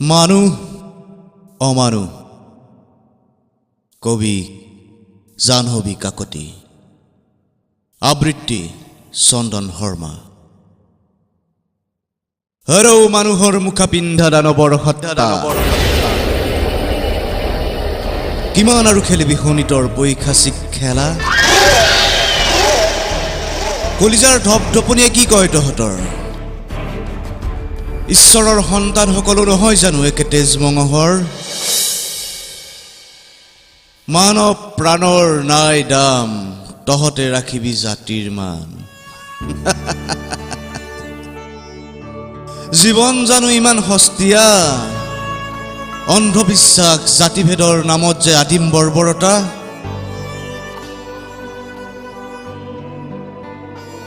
মানুহ অমানুহ কবি জাহ্নবী কাকতি আবৃত্তি চন্দন শৰ্মা হৰৌ মানুহৰ মুখা পিন্ধা দানৱৰ হত্যা কিমান আৰু খেলিবি শোণিতৰ পৈশাচিক খেলা কলিজাৰ ধপধপনিয়ে কি কয় তহঁতৰ ঈশ্বৰৰ সন্তান সকলো নহয় জানো একে তেজ মঙহৰ মানৱ প্ৰাণৰ নাই দাম তহঁতে ৰাখিবি জাতিৰ মান জীৱন জানো ইমান সস্তীয়া অন্ধবিশ্বাস জাতিভেদৰ নামত যে আদিম বৰ্বৰতা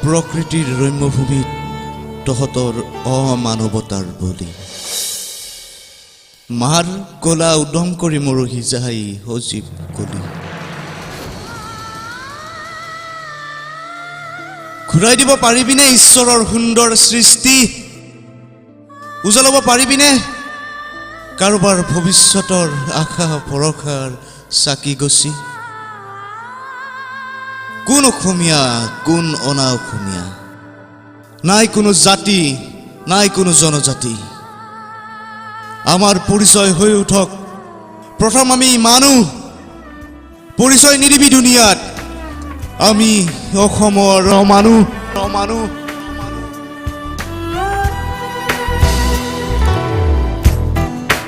প্ৰকৃতিৰ ৰম্যভূমিত তহঁতৰ অমানৱতাৰ বলি মাৰ কলা উদম কৰি মৰহি যায় সজীৱ কলি ঘূৰাই দিব পাৰিবিনে ঈশ্বৰৰ সুন্দৰ সৃষ্টি উজ্বলাব পাৰিবিনে কাৰোবাৰ ভৱিষ্যতৰ আশা ভৰসাৰ চাকি গছি কোন অসমীয়া কোন অনা অসমীয়া নাই কোনো জাতি নাই কোনো জনজাতি আমাৰ পৰিচয় হৈ উঠক প্ৰথম আমি মানুহ পৰিচয় নিদিবি দুনিয়াত আমি অসমৰ মানুহ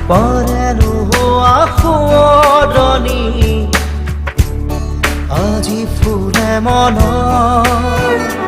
পৰেনো হোৱা সোঁৱৰণি আজি ফুলে মনত